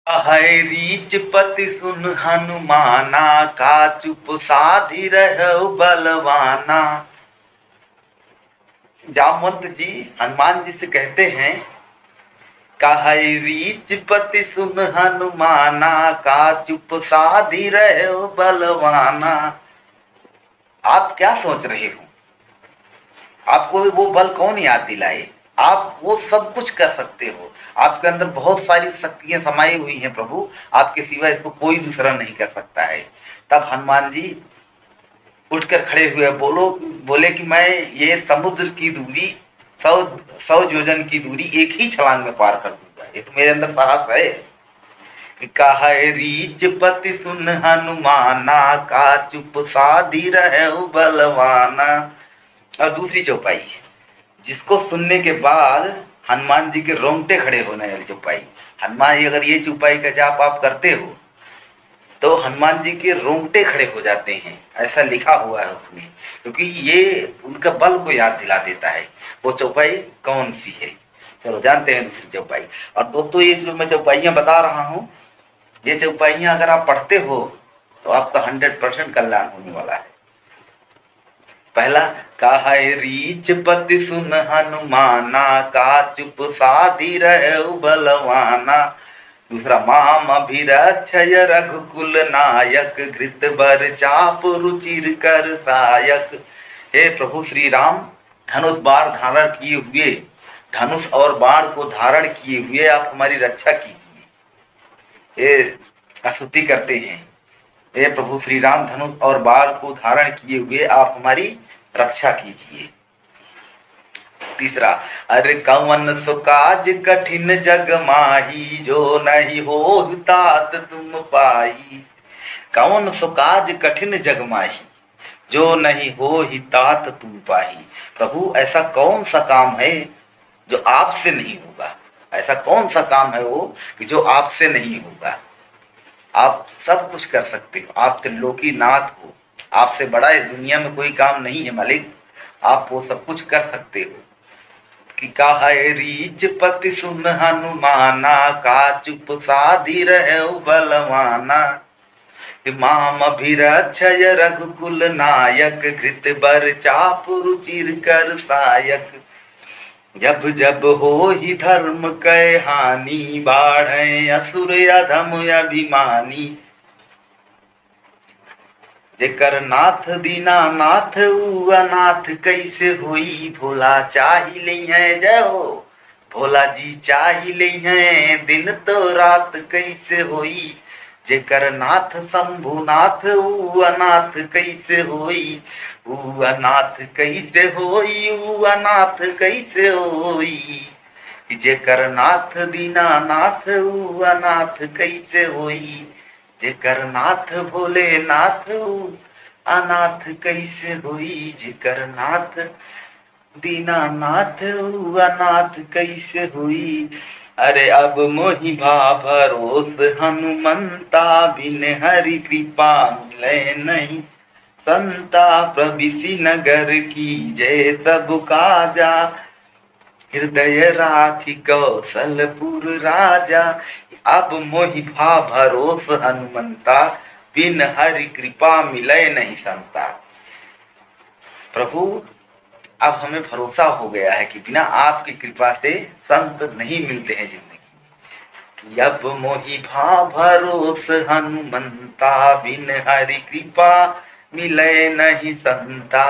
है रीच पति सुन हनुमाना, का चुप साधि रहो बलवाना। जामवंत जी हनुमान जी से कहते हैं, कहे रीच पति सुन हनुमाना, का चुप साधि रहो बलवाना। आप क्या सोच रहे हो? आपको वो बल कौन याद दिलाए? आप वो सब कुछ कर सकते हो। आपके अंदर बहुत सारी शक्तियां समाई हुई हैं प्रभु, आपके सिवा इसको कोई दूसरा नहीं कर सकता है। तब हनुमान जी उठकर खड़े हुए बोले कि मैं ये समुद्र की दूरी 100 योजन की दूरी एक ही छलांग में पार कर दूंगा। ये तो मेरे अंदर साहस है। कहे रीच पति सुन हनुमाना, का चुप साधि रहो बलवाना। और दूसरी चौपाई, जिसको सुनने के बाद हनुमान जी के रोंगटे खड़े होने वाली चौपाई। हनुमान जी अगर ये चौपाई का जाप आप करते हो तो हनुमान जी के रोंगटे खड़े हो जाते हैं, ऐसा लिखा हुआ है उसमें, क्योंकि ये उनका बल को याद दिला देता है। वो चौपाई कौन सी है? चलो जानते हैं दूसरी चौपाई। और दोस्तों ये जो मैं चौपाइयां बता रहा हूँ, ये चौपाइयां अगर आप पढ़ते हो तो आपका 100% कल्याण होने वाला है। पहला, कहे रीच पति सुन हनुमाना, का चुप साधि रहो बलवाना। दूसरा, माम अभिरक्षय रघुकुल नायक, घृत बर चाप रुचिर कर सायक। हे प्रभु श्री राम, धनुष बाण धारण किए हुए, धनुष और बाण को धारण किए हुए आप हमारी रक्षा कीजिए। ये स्तुति करते हैं, हे प्रभु श्री राम, धनुष और बाण को धारण किए हुए आप हमारी रक्षा कीजिए। तीसरा, अरे कवन सुकाज कठिन जग माही, जो नहीं हो तात तुम पाई। कवन सुकाज कठिन जग माही, जो नहीं हो ही तात तुम पाही। प्रभु ऐसा कौन सा काम है जो आपसे नहीं होगा? ऐसा कौन सा काम है वो कि जो आपसे नहीं होगा? आप सब कुछ कर सकते हो, आप त्रिलोकी नाथ हो, आपसे बड़ा इस दुनिया में कोई काम नहीं है मालिक। आप वो सब कुछ कर सकते हो। कि कहे रीच पति सुन हनुमाना, का चुप साधि रहो बलवाना। माम अभिरक्षय रघुकुल नायक, घृत बर चाप रुचिर कर सायक। जब जब हो ही धर्म कै हानि, बाढ़े असुर अधम अभिमानी। जेकर नाथ दीना नाथ ऊ अनाथ, कैसे होई भोला चाही ले हैं। जय हो भोला जी चाही ले हैं, दिन तो रात कैसे होई। जेकर नाथ शंभुनाथ ऊ अनाथ कैसे होई। ऊ अनाथ कैसे होई, ऊ अनाथ कैसे होई। जेकर नाथ दीना नाथ ऊ अनाथ कैसे होई। जेकर नाथ भोलेनाथ अनाथ कैसे होई। जेकर नाथ दीनानाथ अनाथ कैसे हुई। अरे अब मोहि भा भरोस हनुमंता, बिन हरि कृपा मिले नहीं संता। प्रभृति नगर की जय सब काजा, हृदय राखी कौशलपुर राजा। अब मोहि भा भरोस हनुमंता, बिन हरि कृपा मिले नहीं संता। प्रभु अब हमें भरोसा हो गया है कि बिना आपकी कृपा से संत नहीं मिलते हैं जिंदगी। अब मोहि भा भरोस हनुमंता, बिन हरि कृपा मिले नहीं संता।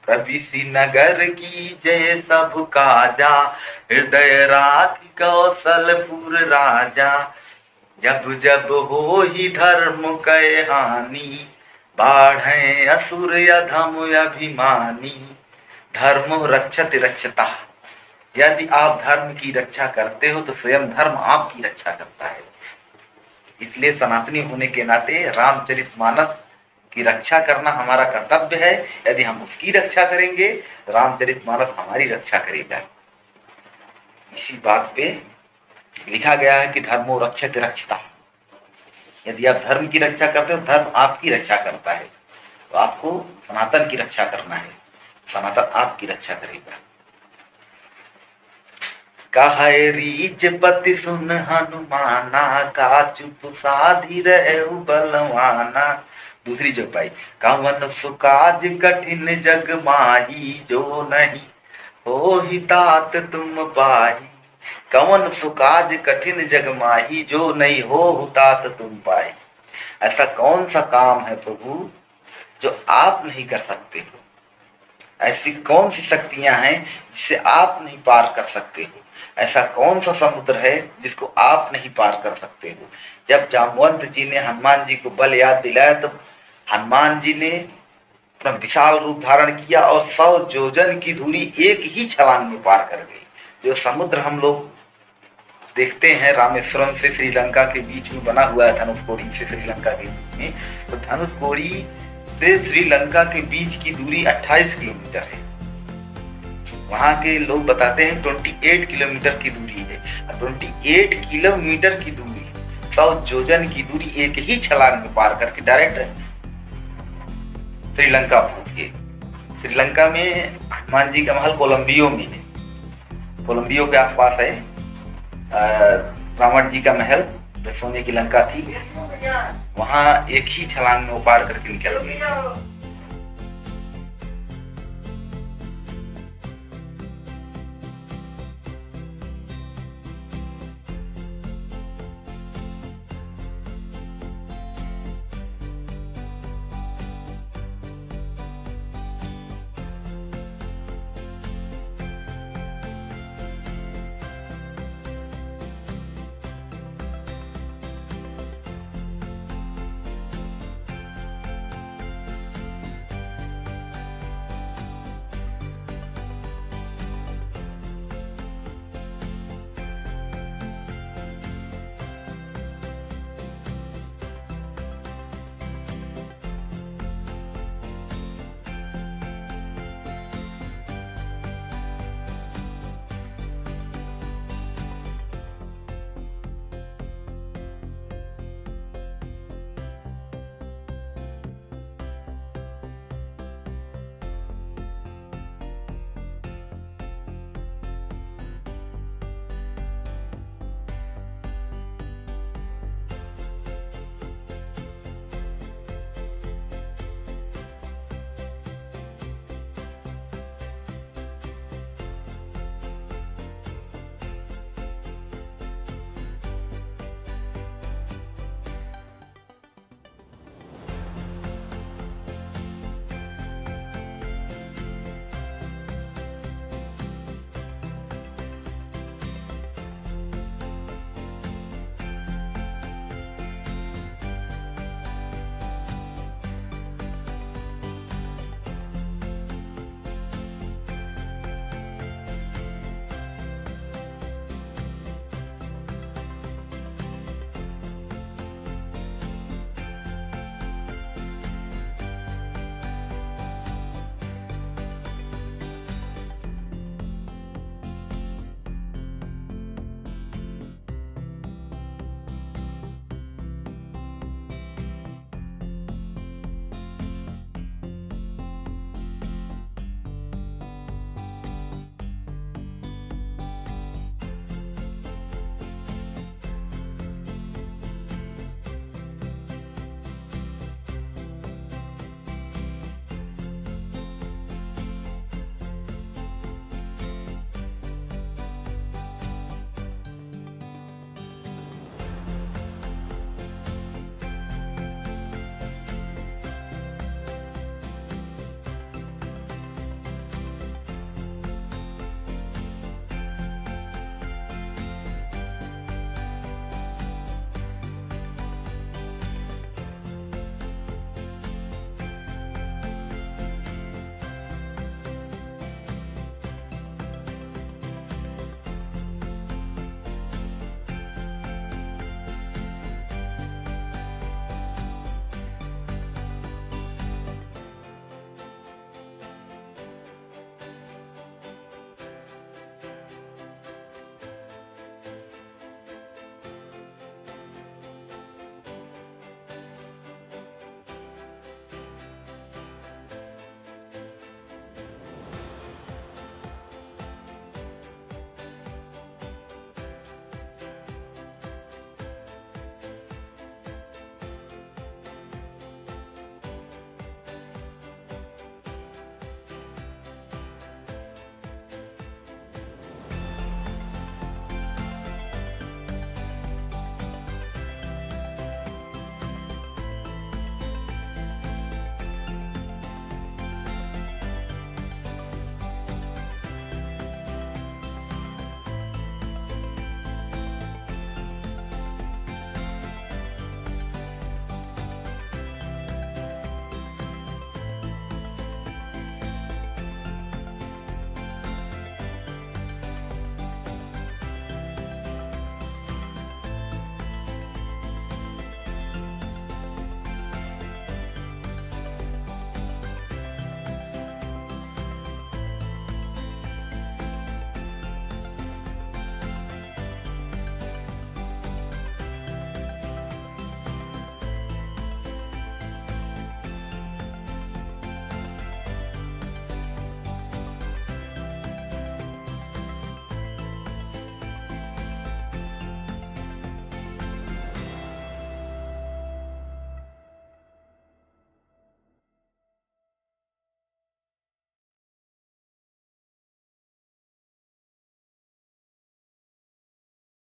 प्रभृति नगर की जय सब काजा, हृदय राख कौशलपुर राजा। जब जब हो ही धर्म कै हानि, बाढ़े असुर अधम अभिमानी। धर्मो रक्षति रक्षता। यदि आप धर्म की रक्षा करते हो तो स्वयं धर्म आपकी रक्षा करता है। इसलिए सनातनी होने के नाते रामचरितमानस की रक्षा करना हमारा कर्तव्य है। यदि हम उसकी रक्षा करेंगे, रामचरितमानस हमारी रक्षा करेगा। इसी बात पे लिखा गया है कि धर्मो रक्षति रक्षता। यदि आप धर्म की रक्षा करते हो, धर्म आपकी रक्षा करता है। तो आपको सनातन की रक्षा करना है, सनातन आपकी रक्षा करेगा। कहे रीच पति सुन हनुमाना, का चुप साधी रहे बलवाना। दूसरी जो पाई, कवन सुकाज कठिन जग माही, जो नहीं हो ही तात तुम पाही। कवन सुकाज कठिन जग माही, जो नहीं हो तात तुम पाए। ऐसा कौन सा काम है प्रभु जो आप नहीं कर सकते हो? ऐसी कौन सी शक्तियां हैं जिसे आप नहीं पार कर सकते हो? ऐसा कौन सा समुद्र है जिसको आप नहीं पार कर सकते हो? जब जामवंत जी ने हनुमान जी को बल याद दिलाया तो हनुमान जी ने अपना विशाल रूप धारण किया और 100 योजन की दूरी एक ही छलांग में पार कर गई। जो समुद्र हम लोग देखते हैं रामेश्वरम से श्रीलंका के बीच में बना हुआ है, धनुषकोडी से श्रीलंका के बीच में, तो धनुषकोडी से श्रीलंका के बीच की दूरी 28 किलोमीटर है। वहां के लोग बताते हैं 28 किलोमीटर की दूरी है। 28 किलोमीटर की दूरी, 100 योजन की दूरी एक ही छलांग में पार करके डायरेक्ट श्रीलंका पहुंच गए। श्रीलंका में हनुमान जी का महल कोलंबियो में है, कोलंबियो के आसपास है। रावण जी का महल जो सोने की लंका थी, वहां एक ही छलांग में वो पार करके निकल गए।